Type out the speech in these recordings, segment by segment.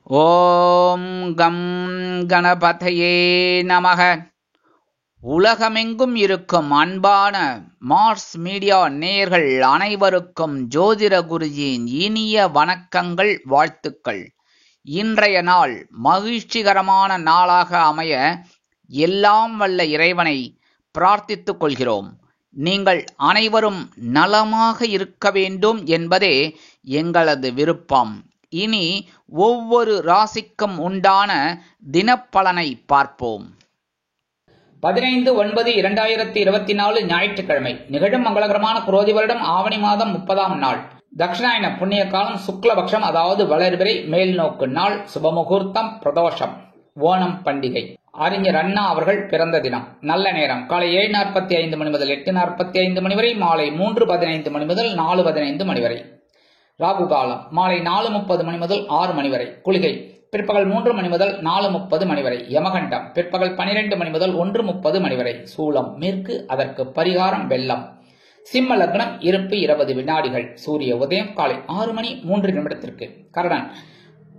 ஓம் come கணபதையே நமக. உலகமெங்கும் இருக்கும் அன்பான மார்ஸ் மீடியா நேயர்கள் அனைவருக்கும் ஜோதிட குருஜியின் இனிய வணக்கங்கள், வாழ்த்துக்கள். இன்றைய நாள் மகிழ்ச்சிகரமான நாளாக அமைய எல்லாம் வல்ல இறைவனை பிரார்த்தித்துக் கொள்கிறோம். நீங்கள் அனைவரும் நலமாக இருக்க வேண்டும் என்பதே எங்களது விருப்பம். இனி ஒவ்வொரு ராசிக்கும் உண்டான தினப்பலனை பார்ப்போம். 15/9/2024 ஞாயிற்றுக்கிழமை. நிகழும் மங்களகரமான குரோதி வருடம் ஆவணி மாதம் 30ஆம் நாள். தட்சிணாயன புண்ணிய காலம் சுக்லபக்ஷம், அதாவது வளர்பிறை மேல் நோக்கு நாள். சுபமுகூர்த்தம் பிரதோஷம். ஓணம் பண்டிகை. அறிஞர் அண்ணா அவர்கள் பிறந்த தினம். நல்ல நேரம் காலை 7:45 மணி முதல் 8:45 மணி வரை, மாலை 3:15 மணி முதல் 4:15 மணி வரை. ராகு காலம் மாலை 4:30 மணி முதல் 6 மணி வரை. குளிகை பிற்பகல் 3 மணி முதல் 4:30 மணி வரை. யமகண்டம் பிற்பகல் 12 மணி முதல் 1:30 மணி வரை. சூலம் மேற்கு, அதற்கு பரிகாரம் வெள்ளம். சிம்ம லக்னம், இருப்பு 20 வினாடிகள். சூரிய உதயம் காலை 6:03 கரணன்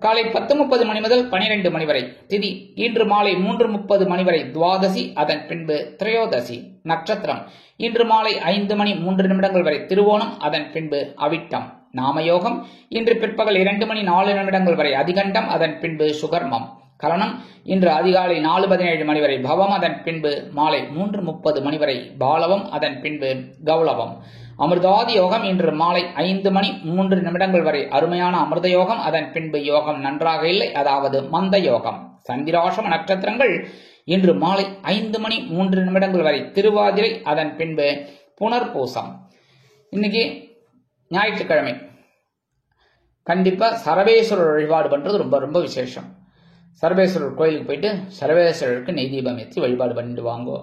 காலை 10:30 மணி முதல் 12 மணி வரை. திதி இன்று மாலை 3:30 மணி வரை துவாதசி, அதன் பின்பு திரையோதசி. நட்சத்திரம் இன்று மாலை 5:03 வரை திருவோணம், அதன் பின்பு அவிட்டம். நாமயோகம் இன்று பிற்பகல் 2:04 வரை அதிகண்டம், அதன் பின்பு சுகர்மம். கரணம் இன்று அதிகாலை 4:17 மணி வரை பவம், அதன் பின்பு மாலை 3:30 மணி வரை பாலவம், அதன் பின்பு கௌளவம். அமிர்தாதி யோகம் இன்று மாலை 5:03 வரை அருமையான அமிர்த யோகம், அதன் பின்பு யோகம் நன்றாக இல்லை, அதாவது மந்த யோகம். சந்திராசம நட்சத்திரங்கள் இன்று மாலை 5:03 வரை திருவாதிரை, அதன் பின்பு புனர்பூசம். இன்னைக்கு ஞாயிற்றுக்கிழமை. கண்டிப்பா சரபேஸ்வரர் வழிபாடு பண்றது ரொம்ப ரொம்ப விசேஷம். சரபேஸ்வரர் கோயிலுக்கு போயிட்டு சரபேஸ்வரருக்கு நெய் தீபம் ஏற்றி வழிபாடு பண்ணிட்டு வாங்கோ.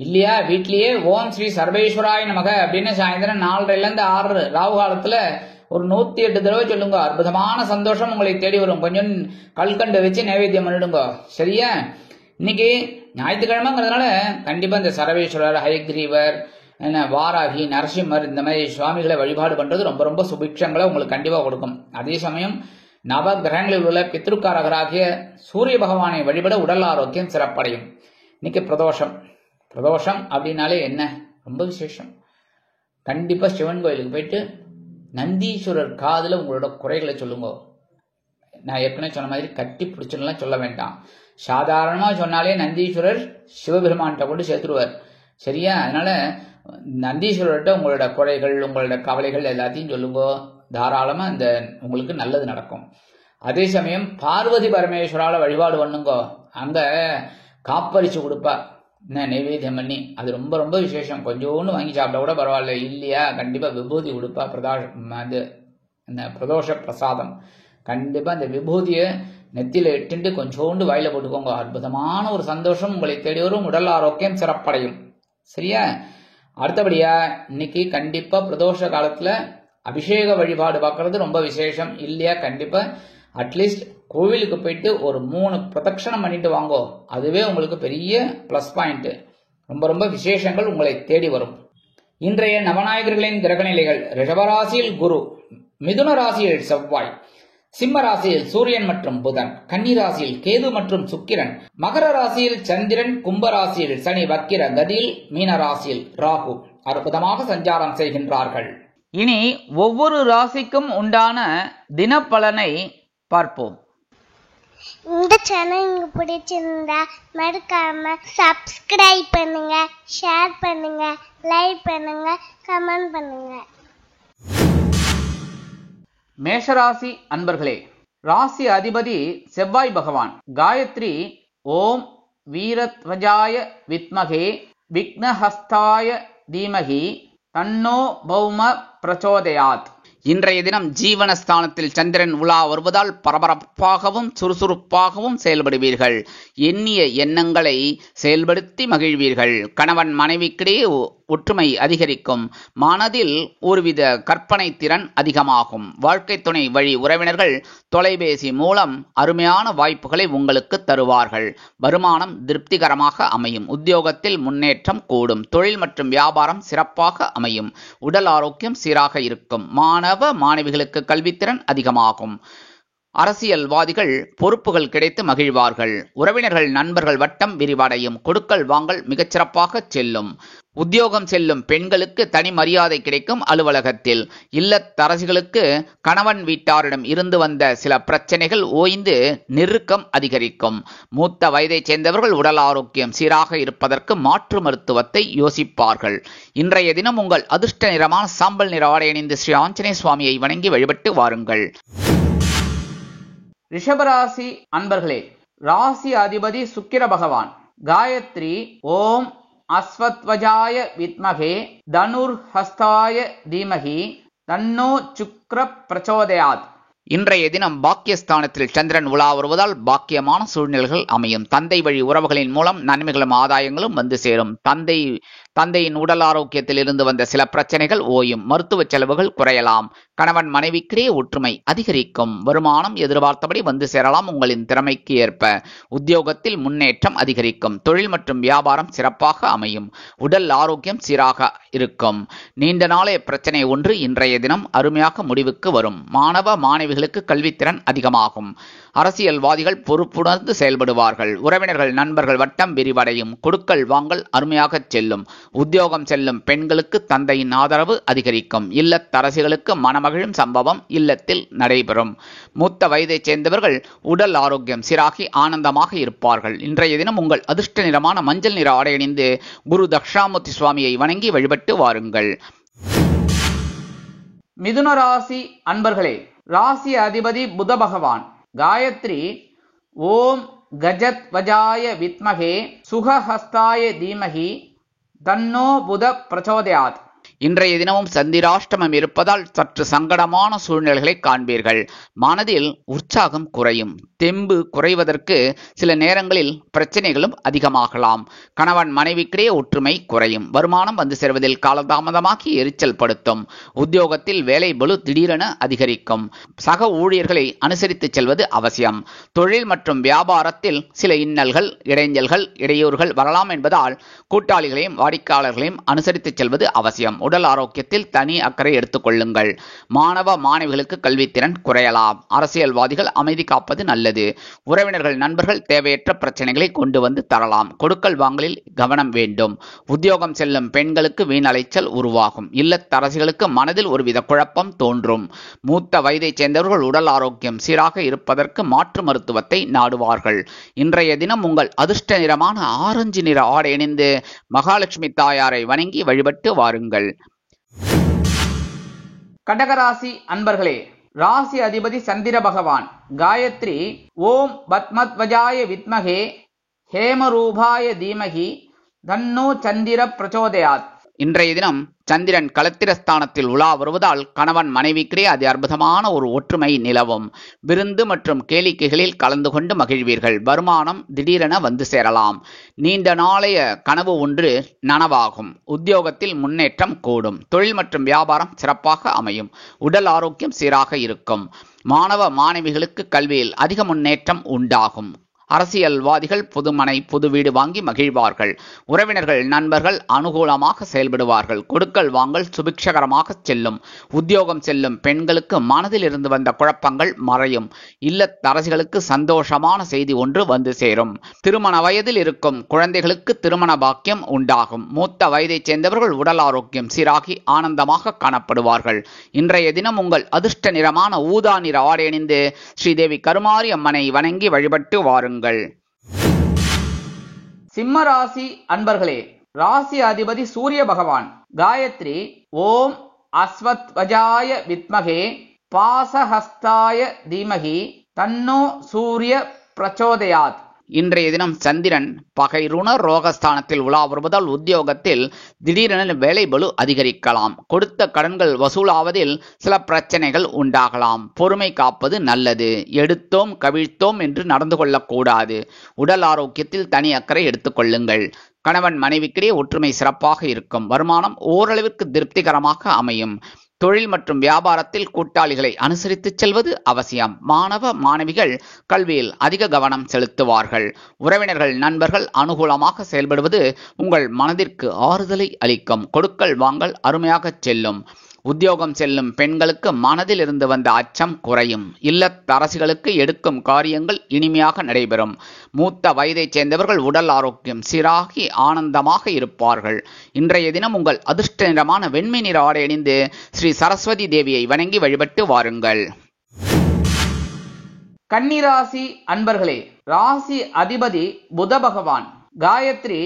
இல்லையா வீட்லயே ஓம் ஸ்ரீ சர்வேஸ்வராய நமக அப்படின்னு சாயந்தரம் 4:30 6 ராவு காலத்துல ஒரு 108 தடவை சொல்லுங்க. அற்புதமான சந்தோஷம் உங்களை தேடி வரும். கொஞ்சம் கல்கண்டு வச்சு நைவேத்தியம் பண்ணிடுங்க. சரியா? இன்னைக்கு ஞாயிற்றுக்கிழமைங்கிறதுனால கண்டிப்பா இந்த சரவேஸ்வரர், ஹயக்ரீவர், வாராகி, நரசிம்மர் இந்த மாதிரி சுவாமிகளை வழிபாடு பண்றது ரொம்ப ரொம்ப சுபிக்ஷங்களை உங்களுக்கு கண்டிப்பா கொடுக்கும். அதே சமயம் நவ கிரகங்களில் உள்ள பித்ருக்காரகராகிய சூரிய பகவானை வழிபட உடல் ஆரோக்கியம் சிறப்படையும். இன்னைக்கு பிரதோஷம். பிரதோஷம் அப்படின்னாலே என்ன ரொம்ப விசேஷம். கண்டிப்பா சிவன் கோயிலுக்கு போயிட்டு நந்தீஸ்வரர் காதுல உங்களோட குறைகளை சொல்லுங்க. நான் ஏற்கனவே சொன்ன மாதிரி கட்டி பிடிச்சுலாம் சொல்ல வேண்டாம். சாதாரணமா சொன்னாலே நந்தீஸ்வரர் சிவபெருமான்கிட்ட கொண்டு சேர்த்துருவார். சரியா? அதனால நந்தீஸ்வரர்கிட்ட உங்களோட குறைகள், உங்களோட கவலைகள் எல்லாத்தையும் சொல்லுங்க. தாராளமா இந்த உங்களுக்கு நல்லது நடக்கும். அதே சமயம் பார்வதி பரமேஸ்வரால வழிபாடு பண்ணுங்க. அங்க காப்பரிச்சு கொடுப்பா, நைவேத்தியம் பண்ணி. அது ரொம்ப ரொம்ப விசேஷம். கொஞ்சோண்டு வாங்கி சாப்பிட கூட பரவாயில்ல. இல்லையா கண்டிப்பா விபூதி கொடுப்பா. பிரதோஷ பிரசாதம். கண்டிப்பா இந்த விபூதியை நெத்தியில இட்டுண்டு கொஞ்சோண்டு வாயில போட்டுக்கோங்க. அற்புதமான ஒரு சந்தோஷம் உங்களை தேடி வரும். உடல் ஆரோக்கியம் சிறப்படையும். சரியா? அடுத்தபடியா இன்னைக்கு கண்டிப்பா பிரதோஷ காலத்துல அபிஷேக வழிபாடு பார்க்கறது ரொம்ப விசேஷம். இல்லையா கண்டிப்பா அட்லீஸ்ட் கோவிலுக்கு போயிட்டு ஒரு 3 பிரதட்சணம் பண்ணிட்டு வாங்கோ. அதுவே உங்களுக்கு பெரிய பிளஸ் பாயிண்ட். ரொம்ப ரொம்ப விசேஷங்கள் உங்களை தேடி வரும். இன்றைய நவநாயகர்களின் கிரகநிலைகள். ரிஷபராசியில் குரு, மிதுன ராசியில் செவ்வாய், சிம்ம ராசியில் சூரியன் மற்றும் புதன், கன்னி ராசியில் கேது மற்றும் சுக்கிரன், மகர ராசியில் சந்திரன், கும்ப ராசியில் சனி வக்கிர கதியில், மீன ராசியில் ராகு அற்புதமாக சஞ்சாரம் செய்கின்றார்கள். இனி ஒவ்வொரு ராசிக்கும் உண்டான தினப்பலனை பார்ப்போம். இந்த சேனல் உங்களுக்கு பிடிச்சிருந்தா மறக்காம சப்ஸ்கிரைப் பண்ணுங்க, ஷேர் பண்ணுங்க, லைக் பண்ணுங்க, கமெண்ட் பண்ணுங்க. மேஷராசி அன்பர்களே, ராசி அதிபதி செவ்வாய் பகவான். காயத்ரி ஓம் வீரத்வஜாய வித்மகே விக்னஹஸ்தாய தீமகி தன்னோ பௌம பிரச்சோதயாத். இன்றைய தினம் ஜீவனஸ்தானத்தில் சந்திரன் உலா வருவதால் பரபரப்பாகவும் சுறுசுறுப்பாகவும் செயல்படுவீர்கள். எண்ணிய எண்ணங்களை செயல்படுத்தி மகிழ்வீர்கள். கணவன் மனைவிக்கிடையே ஒற்றுமை அதிகரிக்கும். மனதில் ஒருவித கற்பனை திறன் அதிகமாகும். வாழ்க்கை துணை வழி உறவினர்கள் தொலைபேசி மூலம் அருமையான வாய்ப்புகளை உங்களுக்கு தருவார்கள். வருமானம் திருப்திகரமாக அமையும். உத்தியோகத்தில் முன்னேற்றம் கூடும். தொழில் மற்றும் வியாபாரம் சிறப்பாக அமையும். உடல் ஆரோக்கியம் சீராக இருக்கும். மாணவ மாணவிகளுக்கு கல்வித்திறன் அதிகமாகும். அரசியல்வாதிகள் பொறுப்புகள் கிடைத்து மகிழ்வார்கள். உறவினர்கள் நண்பர்கள் வட்டம் விரிவடையும். கொடுக்கல் வாங்கல் மிகச்சிறப்பாக செல்லும். உத்தியோகம் செல்லும் பெண்களுக்கு தனி மரியாதை கிடைக்கும் அலுவலகத்தில். இல்லத்தரசிகளுக்கு கணவன் வீட்டாரிடம் இருந்து வந்த சில பிரச்சனைகள் ஓய்ந்து நெருக்கம் அதிகரிக்கும். மூத்த வயதைச் சேர்ந்தவர்கள் உடல் ஆரோக்கியம் சீராக இருப்பதற்கு மாற்று மருத்துவத்தை யோசிப்பார்கள். இன்றைய தினம் உங்கள் அதிர்ஷ்ட நிறமான சாம்பல் நிற ஆடை அணிந்து ஸ்ரீ ஆஞ்சநேய சுவாமியை வணங்கி வழிபட்டு வாருங்கள். ரிஷபராசி அன்பர்களே, ராசி அதிபதி சுக்கிர பகவான். காயத்ரி ஓம் அஸ்வத்வஜாய வித்மகே தனுர்ஹஸ்தாய தீமகி தன்னோ சுக்ர பிரச்சோதயாத். இன்றைய தினம் பாக்கியஸ்தானத்தில் சந்திரன் உலா வருவதால் பாக்கியமான சூழ்நிலைகள் அமையும். தந்தை வழி உறவுகளின் மூலம் நன்மைகளும் ஆதாயங்களும் வந்து சேரும். தந்தையின் உடல் ஆரோக்கியத்தில் இருந்து வந்த சில பிரச்சனைகள் ஓயும். மருத்துவ செலவுகள் குறையலாம். கணவன் மனைவிக்கிடையே ஒற்றுமை அதிகரிக்கும். வருமானம் எதிர்பார்த்தபடி வந்து சேரலாம். உங்களின் திறமைக்கு ஏற்ப உத்தியோகத்தில் முன்னேற்றம் அதிகரிக்கும். தொழில் மற்றும் வியாபாரம் சிறப்பாக அமையும். உடல் ஆரோக்கியம் சீராக இருக்கும். நீண்ட நாளைய பிரச்சனை ஒன்று இன்றைய தினம் அருமையாக முடிவுக்கு வரும். மாணவ மாணவிகளுக்கு கல்வித்திறன் அதிகமாகும். அரசியல்வாதிகள் பொறுப்புணர்ந்து செயல்படுவார்கள். உறவினர்கள் நண்பர்கள் வட்டம் விரிவடையும். கொடுக்கல் வாங்கல் அருமையாக செல்லும். உத்தியோகம் செல்லும் பெண்களுக்கு தந்தையின் ஆதரவு அதிகரிக்கும். இல்லத்தரசிகளுக்கு மனமகிழும் சம்பவம் இல்லத்தில் நடைபெறும். மூத்த வயதைச் சேர்ந்தவர்கள் உடல் ஆரோக்கியம் சீராகி ஆனந்தமாக இருப்பார்கள். இன்றைய தினம் உங்கள் அதிர்ஷ்ட நிறமான மஞ்சள் நிற ஆடை அணிந்து குரு தக்ஷாமூர்த்தி சுவாமியை வணங்கி வழிபட்டு வாருங்கள். மிதுன ராசி அன்பர்களே, ராசி அதிபதி புத பகவான். காயத்ரி ஓம் கஜத்வஜாய வித்மகே சுகஹஸ்தாய தீமகி தன்னோ புத பிரச்சோதயாத். இன்றைய தினமும் சந்திராஷ்டமம் இருப்பதால் சற்று சங்கடமான சூழ்நிலைகளை காண்பீர்கள். மனதில் உற்சாகம் குறையும். தெம்பு குறைவதற்கு சில நேரங்களில் பிரச்சனைகளும் அதிகமாகலாம். கணவன் மனைவிக்கிடையே ஒற்றுமை குறையும். வருமானம் வந்து சேர்வதில் காலதாமதமாக்கி எரிச்சல் படுத்தும். உத்தியோகத்தில் வேலை பளு திடீரென அதிகரிக்கும். சக ஊழியர்களை அனுசரித்து செல்வது அவசியம். தொழில் மற்றும் வியாபாரத்தில் சில இன்னல்கள் இடைஞ்சல்கள் இடையூறுகள் வரலாம் என்பதால் கூட்டாளிகளையும் வாடிக்கையாளர்களையும் அனுசரித்து செல்வது அவசியம். உடல் ஆரோக்கியத்தில் தனி அக்கறை எடுத்துக் கொள்ளுங்கள். மாணவ மாணவிகளுக்கு கல்வித்திறன் குறையலாம். அரசியல்வாதிகள் அமைதி காப்பது நல்லது. உறவினர்கள் நண்பர்கள் தேவையற்ற பிரச்சனைகளை கொண்டு வந்து தரலாம். கொடுக்கல் வாங்கலில் கவனம் வேண்டும். உத்தியோகம் செல்லும் பெண்களுக்கு வீண் அலைச்சல் உருவாகும். இல்லத்தரசிகளுக்கு மனதில் ஒருவித குழப்பம் தோன்றும். மூத்த வயதைச் சேர்ந்தவர்கள் உடல் ஆரோக்கியம் சீராக இருப்பதற்கு மாற்று மருத்துவத்தை நாடுவார்கள். இன்றைய தினம் உங்கள் அதிர்ஷ்ட நிறமான ஆரஞ்சு நிற ஆடை அணிந்து மகாலட்சுமி தாயாரை வணங்கி வழிபட்டு வாருங்கள். கடகராசி அன்பர்களே, ராசி அதிபதி சந்திர பகவான். காயத்ரி ஓம் பத்மத்வஜாய வித்மகே ஹேமரூபாய தீமகி தன்னோ சந்திர பிரச்சோதயாத். இன்றைய தினம் சந்திரன் களத்திரஸ்தானத்தில் உலா வருவதால் கணவன் மனைவிக்கிடையே அது அற்புதமான ஒரு ஒற்றுமை நிலவும். விருந்து மற்றும் கேளிக்கைகளில் கலந்து கொண்டு மகிழ்வீர்கள். வருமானம் திடீரென வந்து சேரலாம். நீண்ட நாளைய கனவு ஒன்று நனவாகும். உத்தியோகத்தில் முன்னேற்றம் கூடும். தொழில் மற்றும் வியாபாரம் சிறப்பாக அமையும். உடல் ஆரோக்கியம் சீராக இருக்கும். மாணவ மாணவிகளுக்கு கல்வியில் அதிக முன்னேற்றம் உண்டாகும். அரசியல்வாதிகள் புதுமனை புது வீடு வாங்கி மகிழ்வார்கள். உறவினர்கள் நண்பர்கள் அனுகூலமாக செயல்படுவார்கள். கொடுக்கல் வாங்கல் சுபிக்ஷகரமாக செல்லும். உத்தியோகம் செல்லும் பெண்களுக்கு மனதில் இருந்து வந்த குழப்பங்கள் மறையும். இல்லத்தரசிகளுக்கு சந்தோஷமான செய்தி ஒன்று வந்து சேரும். திருமண வயதில் இருக்கும் குழந்தைகளுக்கு திருமண பாக்கியம் உண்டாகும். மூத்த வயதைச் சேர்ந்தவர்கள் உடல் ஆரோக்கியம் சீராகி ஆனந்தமாக காணப்படுவார்கள். இன்றைய தினம் உங்கள் அதிர்ஷ்ட நிறமான ஊதா நிற ஆடை அணிந்து ஸ்ரீதேவி கருமாரி அம்மனை வணங்கி வழிபட்டு வாருங்கள். சிம்ம ராசி அன்பர்களே, ராசி அதிபதி சூரிய பகவான். காயத்ரி ஓம் அஸ்வத்வஜாய வித்மகே பாசஹஸ்தாய தீமகி தன்னோ சூரிய பிரச்சோதயாத். இன்றைய தினம் சந்திரன் பகை ருண ரோகஸ்தானத்தில் உலா வருவதால் உத்தியோகத்தில் திடீரென வேலை பளு அதிகரிக்கலாம். கொடுத்த கடன்கள் வசூலாவதில் சில பிரச்சனைகள் உண்டாகலாம். பொறுமை காப்பது நல்லது. எடுத்தோம் கவிழ்த்தோம் என்று நடந்து கொள்ளக்கூடாது. உடல் ஆரோக்கியத்தில் தனி அக்கறை எடுத்துக் கொள்ளுங்கள். கணவன் மனைவிக்கிடையே ஒற்றுமை சிறப்பாக இருக்கும். வருமானம் ஓரளவிற்கு திருப்திகரமாக அமையும். தொழில் மற்றும் வியாபாரத்தில் கூட்டாளிகளை அனுசரித்து செல்வது அவசியம். மாணவ மாணவிகள் கல்வியில் அதிக கவனம் செலுத்துவார்கள். உறவினர்கள் நண்பர்கள் அனுகூலமாக செயல்படுவது உங்கள் மனதிற்கு ஆறுதலை அளிக்கும். கொடுக்கல் வாங்கல் அருமையாக செல்லும். உத்தியோகம் செல்லும் பெண்களுக்கு மனதில் இருந்து வந்த அச்சம் குறையும். இல்லத்தரசிகளுக்கு எடுக்கும் காரியங்கள் இனிமையாக நடைபெறும். மூத்த வயதைச் சேர்ந்தவர்கள் உடல் ஆரோக்கியம் சீராகி ஆனந்தமாக இருப்பார்கள். இன்றைய தினம் உங்கள் அதிர்ஷ்ட நிறமான வெண்மை நிற ஆடை அணிந்து ஸ்ரீ சரஸ்வதி தேவியை வணங்கி வழிபட்டு வாருங்கள். கன்னிராசி அன்பர்களே, ராசி அதிபதி புத பகவான். காயத்ரி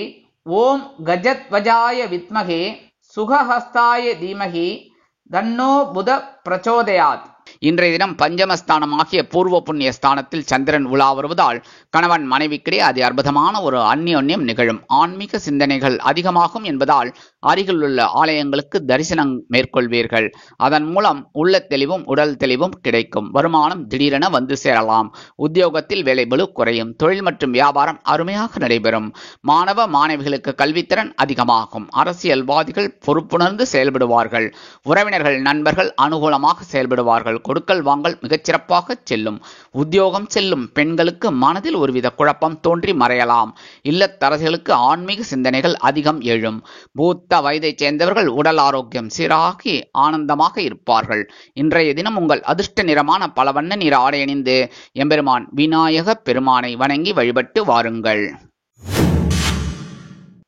ஓம் கஜத்வஜாய வித்மகே சுகஹஸ்தாய தீமகி தன்னோ புத பிரச்சோதயாத். இன்றைய தினம் பஞ்சமஸ்தானம் ஆகிய பூர்வ புண்ணிய ஸ்தானத்தில் சந்திரன் உலா வருவதால் கணவன் மனைவிக்கிடையே அதி அற்புதமான ஒரு அந்யோன்யம் நிகழும். ஆன்மீக சிந்தனைகள் அதிகமாகும் என்பதால் அருகில் உள்ள ஆலயங்களுக்கு தரிசனம் மேற்கொள்வீர்கள். அதன் மூலம் உள்ள தெளிவும் உடல் தெளிவும் கிடைக்கும். வருமானம் திடீரென வந்து சேரலாம். உத்தியோகத்தில் வேலைபளு குறையும். தொழில் மற்றும் வியாபாரம் அருமையாக நடைபெறும். மாணவ மாணவிகளுக்கு கல்வித்திறன் அதிகமாகும். அரசியல்வாதிகள் பொறுப்புணர்ந்து செயல்படுவார்கள். உறவினர்கள் நண்பர்கள் அனுகூலமாக செயல்படுவார்கள். கொடுக்கல் வாங்கல் மிகச்சிறப்பாக செல்லும். உத்தியோகம் செல்லும் பெண்களுக்கு மனதில் ஒருவித குழப்பம் தோன்றி மறையலாம். இல்லத்தரசிகளுக்கு ஆன்மீக சிந்தனைகள் அதிகம் எழும். மூத்த வயதைச் சேர்ந்தவர்கள் உடல் ஆரோக்கியம் சீராகி ஆனந்தமாக இருப்பார்கள். இன்றைய தினம் உங்கள் அதிர்ஷ்ட நிறமான பலவண்ண நிற ஆடை அணிந்து எம்பெருமான் விநாயக பெருமானை வணங்கி வழிபட்டு வாருங்கள்.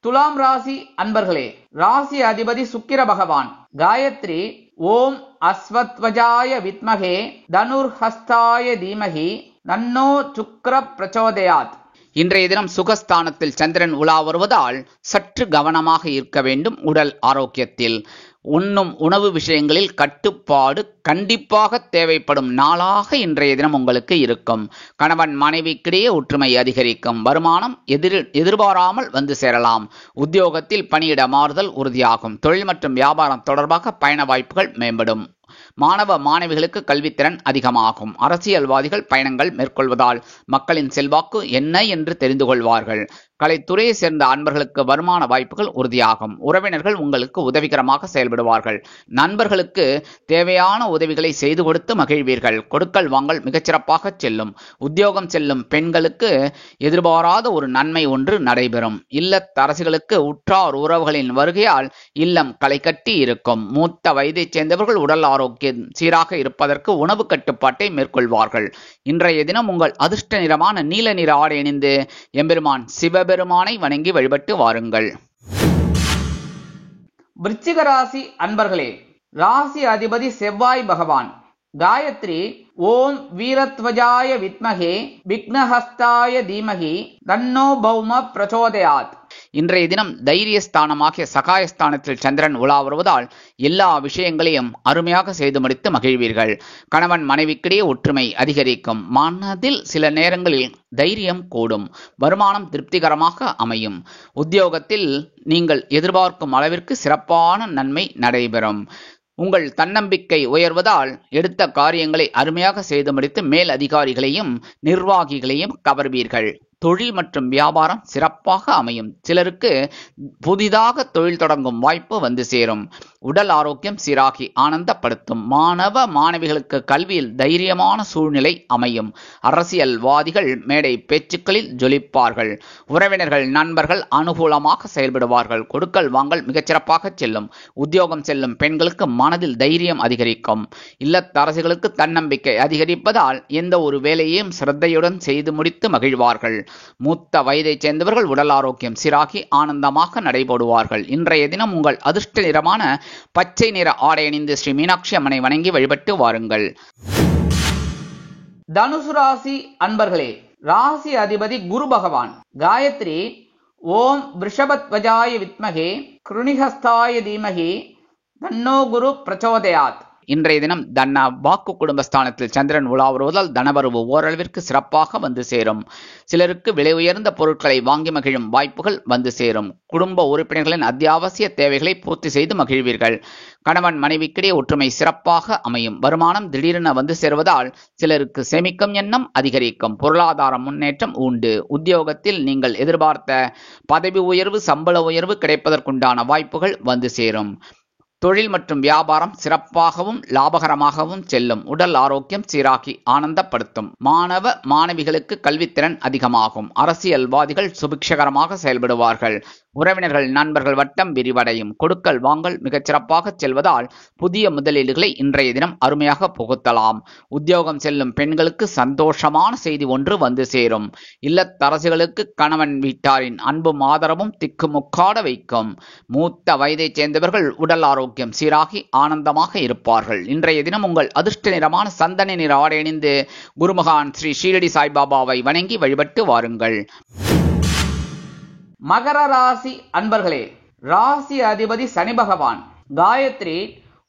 துலாம் ராசி அன்பர்களே, ராசி அதிபதி சுக்கிர பகவான். காயத்ரி ஓம் அஸ்வத்வஜாய வித்மகே தனுர்ஹஸ்தாய தீமகி தன்னோ சுக்ர பிரச்சோதயாத். இன்றைய தினம் சுகஸ்தானத்தில் சந்திரன் உலா வருவதால் சற்று கவனமாக இருக்க வேண்டும். உடல் ஆரோக்கியத்தில் உண்ணும் உணவு விஷயங்களில் கட்டுப்பாடு கண்டிப்பாக தேவைப்படும் நாளாக இன்றைய தினம் உங்களுக்கு இருக்கும். கணவன் மனைவிக்கிடையே ஒற்றுமை அதிகரிக்கும். வருமானம் எதிர்பாராமல் வந்து சேரலாம். உத்தியோகத்தில் பணியிட மாறுதல் உறுதியாகும். தொழில் மற்றும் வியாபாரம் தொடர்பாக பயண வாய்ப்புகள் மேம்படும். மாணவ மாணவிகளுக்கு கல்வித்திறன் அதிகமாகும். அரசியல்வாதிகள் பயணங்கள் மேற்கொள்வதால் மக்களின் செல்வாக்கு என்ன என்று தெரிந்து கொள்வார்கள். கலைத்துறையை சேர்ந்த அன்பர்களுக்கு வருமான வாய்ப்புகள் உறுதியாகும். உறவினர்கள் உங்களுக்கு உதவிகரமாக செயல்படுவார்கள். நண்பர்களுக்கு தேவையான உதவிகளை செய்து கொடுத்து மகிழ்வீர்கள். கொடுக்கல் வாங்கல் மிகச்சிறப்பாக செல்லும். உத்தியோகம் செல்லும் பெண்களுக்கு எதிர்பாராத ஒரு நன்மை ஒன்று நடைபெறும். இல்லத்தரசிகளுக்கு உற்றார் உறவுகளின் வருகையால் இல்லம் களை கட்டி இருக்கும். மூத்த வயதைச் சேர்ந்தவர்கள் உடல் ஆரோக்கியம் சீராக இருப்பதற்கு உணவு கட்டுப்பாட்டை மேற்கொள்வார்கள். இன்றைய தினம் உங்கள் அதிர்ஷ்ட நிறமான நீல நிற ஆடை அணிந்து எம்பெருமான் சிவபெருமானை வணங்கி வழிபட்டு வாருங்கள். விருச்சிக ராசி அன்பர்களே, ராசி அதிபதி செவ்வாய் பகவான். காயத்ரி ஓம் வீரத்வஜாய வித்மகே விக்னஹஸ்தாய தீமகி தன்னோ பௌம பிரச்சோதயாத். இன்றைய தினம் தைரியஸ்தானமாகிய சகாயஸ்தானத்தில் சந்திரன் உலா வருவதால் எல்லா விஷயங்களையும் அருமையாக செய்து முடித்து மகிழ்வீர்கள். கணவன் மனைவிக்கிடையே ஒற்றுமை அதிகரிக்கும். மனதில் சில நேரங்களில் தைரியம் கூடும். வருமானம் திருப்திகரமாக அமையும். உத்தியோகத்தில் நீங்கள் எதிர்பார்க்கும் அளவிற்கு சிறப்பான நன்மை நடைபெறும். உங்கள் தன்னம்பிக்கை உயர்வதால் எடுத்த காரியங்களை அருமையாக செய்து முடித்து மேல் அதிகாரிகளையும் நிர்வாகிகளையும் கவர்வீர்கள். தொழில் மற்றும் வியாபாரம் சிறப்பாக அமையும். சிலருக்கு புதிதாக தொழில் தொடங்கும் வாய்ப்பு வந்து சேரும். உடல் ஆரோக்கியம் சீராகி ஆனந்தப்படுத்தும். மாணவ மாணவிகளுக்கு கல்வியில் தைரியமான சூழ்நிலை அமையும். அரசியல்வாதிகள் மேடை பேச்சுக்களில் ஜொலிப்பார்கள். உறவினர்கள் நண்பர்கள் அனுகூலமாக செயல்படுவார்கள். கொடுக்கல் வாங்கல் மிகச்சிறப்பாக செல்லும். உத்தியோகம் செல்லும் பெண்களுக்கு மனதில் தைரியம் அதிகரிக்கும். இல்லத்தரசிகளுக்கு தன்னம்பிக்கை அதிகரிப்பதால் எந்த ஒரு வேலையையும் சிரத்தையுடன் செய்து முடித்து மகிழ்வார்கள். மூத்த வயதைச் சேர்ந்தவர்கள் உடல் ஆரோக்கியம் சீராகி ஆனந்தமாக நடைபோடுவார்கள். இன்றைய தினம் உங்கள் அதிர்ஷ்ட நிறமான பச்சை நிற ஆடை அணிந்து ஸ்ரீ மீனாட்சி அம்மனை வணங்கி வழிபட்டு வாருங்கள். தனுசு ராசி அன்பர்களே, ராசி அதிபதி குரு பகவான். காயத்ரி ஓம் ரிஷபத்வஜாய வித்மகே கிருணிஹஸ்தாய தீமகி தன்னோ குரு பிரச்சோதயாத். இன்றைய தினம் தன வாக்கு குடும்பஸ்தானத்தில் சந்திரன் உலா வருவதால் தனவரவு ஓரளவிற்கு சிறப்பாக வந்து சேரும். சிலருக்கு விலை உயர்ந்த பொருட்களை வாங்கி மகிழும் வாய்ப்புகள் வந்து சேரும். குடும்ப உறுப்பினர்களின் அத்தியாவசிய தேவைகளை பூர்த்தி செய்து மகிழ்வீர்கள். கணவன் மனைவிக்கிடையே ஒற்றுமை சிறப்பாக அமையும். வருமானம் திடீரென வந்து சேருவதால் சிலருக்கு சேமிக்கும் எண்ணம் அதிகரிக்கும். பொருளாதார முன்னேற்றம் உண்டு. உத்தியோகத்தில் நீங்கள் எதிர்பார்த்த பதவி உயர்வு சம்பள உயர்வு கிடைப்பதற்குண்டான வாய்ப்புகள் வந்து சேரும். தொழில் மற்றும் வியாபாரம் சிறப்பாகவும் லாபகரமாகவும் செல்லும். உடல் ஆரோக்கியம் சீராக்கி ஆனந்தப்படுத்தும். மாணவ மாணவிகளுக்கு கல்வித்திறன் அதிகமாகும். அரசியல்வாதிகள் சுபிக்ஷகரமாக செயல்படுவார்கள். உறவினர்கள் நண்பர்கள் வட்டம் விரிவடையும். கொடுக்கல் வாங்கல் மிகச்சிறப்பாக செல்வதால் புதிய முதலீடுகளை இன்றைய தினம் அருமையாக புகுத்தலாம். உத்தியோகம் செல்லும் பெண்களுக்கு சந்தோஷமான செய்தி ஒன்று வந்து சேரும். இல்லத்தரசிகளுக்கு கணவன் வீட்டாரின் அன்பும் ஆதரவும் திக்குமுக்காட வைக்கும். மூத்த வயதைச் சேர்ந்தவர்கள் உடல் ஆரோக்கியம் சீராகி ஆனந்தமாக இருப்பார்கள். இன்றைய தினம் உங்கள் அதிர்ஷ்ட நிறமான சந்தன நிற ஆடை அணிந்து குருமகான் ஸ்ரீ ஷீரடி சாய்பாபாவை வணங்கி வழிபட்டு வாருங்கள். மகர ராசி அன்பர்களே, ராசி அதிபதி சனி பகவான். காயத்ரி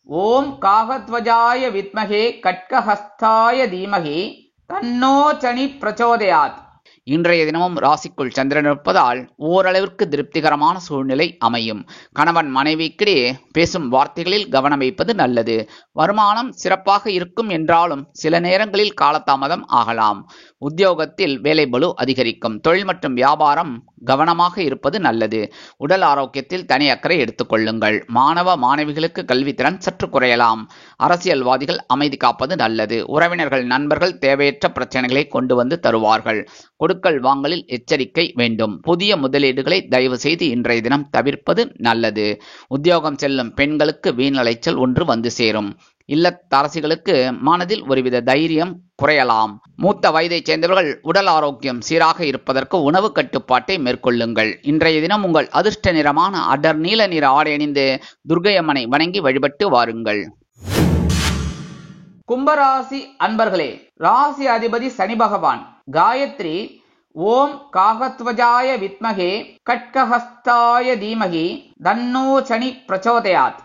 ஓம் காகத்வஜாய வித்மகே கட்கஹஸ்தாய தீமகி தன்னோ சனி பிரச்சோதயாத். இன்றைய தினமும் ராசிக்குள் சந்திரன் இருப்பதால் ஓரளவிற்கு திருப்திகரமான சூழ்நிலை அமையும். கணவன் மனைவிக்கிடையே பேசும் வார்த்தைகளில் கவனம் வைப்பது நல்லது. வருமானம் சிறப்பாக இருக்கும் என்றாலும் சில நேரங்களில் காலதாமதம் ஆகலாம். உத்தியோகத்தில் வேலை பளு அதிகரிக்கும். தொழில் மற்றும் வியாபாரம் கவனமாக இருப்பது நல்லது. உடல் ஆரோக்கியத்தில் தனி அக்கறை எடுத்துக்கொள்ளுங்கள். மாணவ மாணவிகளுக்கு கல்வித்திறன் சற்று குறையலாம். அரசியல்வாதிகள் அமைதி காப்பது நல்லது. உறவினர்கள் நண்பர்கள் தேவையற்ற பிரச்சனைகளை கொண்டு வந்து தருவார்கள். கொடுக்கல் வாங்கலில் எச்சரிக்கை வேண்டும். புதிய முதலீடுகளை தயவு செய்து இன்றைய தினம் தவிர்ப்பது நல்லது. உத்தியோகம் செல்லும் பெண்களுக்கு வீண் அலைச்சல் ஒன்று வந்து சேரும். இல்லத்தரசிகளுக்கு மனதில் ஒருவித தைரியம் குறையலாம். மூத்த வயதைச் சேர்ந்தவர்கள் உடல் ஆரோக்கியம் சீராக இருப்பதற்கு உணவு கட்டுப்பாட்டை மேற்கொள்ளுங்கள். இன்றைய தினம் உங்கள் அதிர்ஷ்ட நிறமான அடர் நீல நிற ஆடை அணிந்து துர்க்கை அம்மனை வணங்கி வழிபட்டு வாருங்கள். கும்பராசி அன்பர்களே, ராசி அதிபதி சனி பகவான். காயத்ரி ஓம் காகத்வஜாய வித்மகே கட்கஹஸ்தாய தீமகி தன்னோ சனி பிரச்சோதயாத்.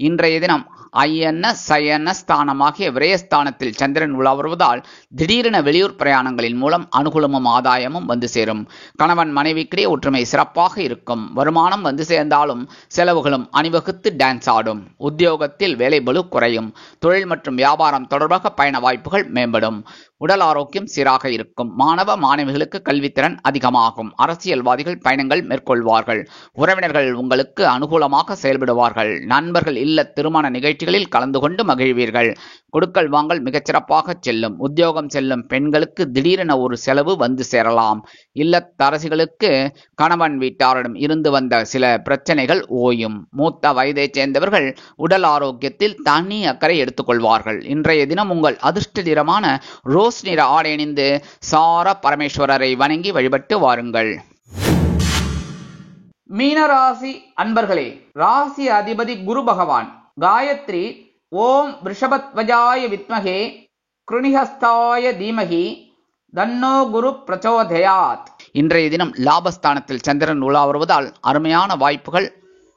இன்றைய தினம் அயன சயன ஸ்தானமாகிய விரயஸ்தானத்தில் சந்திரன் உலா வருவதால் திடீரென வெளியூர் பிரயாணங்களின் மூலம் அனுகூலமும் ஆதாயமும் வந்து சேரும். கணவன் மனைவிக்கிடையே ஒற்றுமை சிறப்பாக இருக்கும். வருமானம் வந்து சேர்ந்தாலும் செலவுகளும் அணிவகுத்து டான்ஸ் ஆடும். உத்தியோகத்தில் வேலை பளு குறையும். தொழில் மற்றும் வியாபாரம் தொடர்பாக பயண வாய்ப்புகள் மேம்படும். உடல் ஆரோக்கியம் சீராக இருக்கும். மாணவ மாணவிகளுக்கு கல்வித்திறன் அதிகமாகும். அரசியல்வாதிகள் பயணங்கள் மேற்கொள்வார்கள். உறவினர்கள் உங்களுக்கு அனுகூலமாக செயல்படுவார்கள். நண்பர்கள் இல்ல திருமண நிகழ்ச்சிகளில் கலந்து கொண்டு மகிழ்வீர்கள். கொடுக்கல் வாங்கல் மிகச்சிறப்பாக செல்லும். உத்தியோகம் செல்லும் பெண்களுக்கு திடீரென ஒரு செலவு வந்து சேரலாம். இல்லத்தரசிகளுக்கு கணவன் வீட்டாரிடம் இருந்து வந்த சில பிரச்சனைகள் ஓயும். மூத்த வயதைச் சேர்ந்தவர்கள் உடல் ஆரோக்கியத்தில் தனி அக்கறை எடுத்துக்கொள்வார்கள். இன்றைய தினம் உங்கள் அதிர்ஷ்ட நிறமான ரோஸ் நிற ஆடை அணிந்து சார பரமேஸ்வரரை வணங்கி வழிபட்டு வாருங்கள். மீனராசி அன்பர்களே, ராசி அதிபதி குரு பகவான். காயத்ரி ஓம் ரிஷபத்வஜாய வித்மகே கிருணிஹஸ்தாய தீமகி தன்னோ குரு பிரச்சோதயாத். இன்றைய தினம் லாபஸ்தானத்தில் சந்திரன் உலா வருவதால் அருமையான வாய்ப்புகள்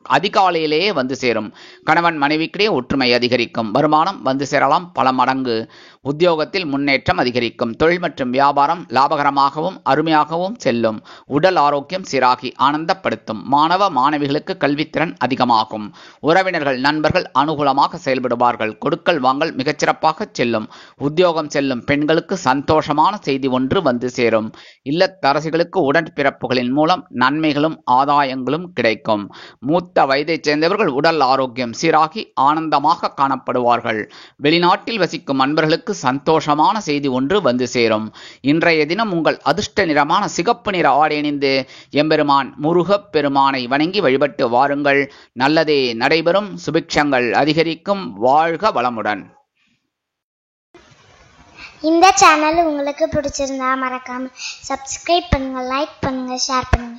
அதிகாலையிலேயே வந்து சேரும். கணவன் மனைவிக்கிடையே ஒற்றுமை அதிகரிக்கும். வருமானம் வந்து சேரலாம் பல மடங்கு. உத்தியோகத்தில் முன்னேற்றம் அதிகரிக்கும். தொழில் மற்றும் வியாபாரம் லாபகரமாகவும் அருமையாகவும் செல்லும். உடல் ஆரோக்கியம் சீராகி ஆனந்தப்படுத்தும். மாணவ மாணவிகளுக்கு கல்வித்திறன் அதிகமாகும். உறவினர்கள் நண்பர்கள் அனுகூலமாக செயல்படுவார்கள். கொடுக்கல் வாங்கல் மிகச்சிறப்பாக செல்லும். உத்தியோகம் செல்லும் பெண்களுக்கு சந்தோஷமான செய்தி ஒன்று வந்து சேரும். இல்லத்தரசிகளுக்கு உடன்பிறப்புகளின் மூலம் நன்மைகளும் ஆதாயங்களும் கிடைக்கும். மூத்த வயதைச் சேர்ந்தவர்கள் உடல் ஆரோக்கியம் சீராகி ஆனந்தமாக காணப்படுவார்கள். வெளிநாட்டில் வசிக்கும் அன்பர்களுக்கு சந்தோஷமான செய்தி ஒன்று வந்து சேரும். இன்றைய தினம் உங்கள் அதிர்ஷ்ட நிறமான சிகப்பு நிற ஆடை அணிந்து எம்பெருமான் முருகப் பெருமானை வணங்கி வழிபட்டு வாருங்கள். நல்லதே நடைபெறும். சுபிக்ஷங்கள் அதிகரிக்கும். வாழ்க வளமுடன். இந்த சேனல் உங்களுக்கு பிடிச்சிருந்தா மறக்காம சப்ஸ்கிரைப் பண்ணுங்க, லைக் பண்ணுங்க, ஷேர் பண்ணுங்க.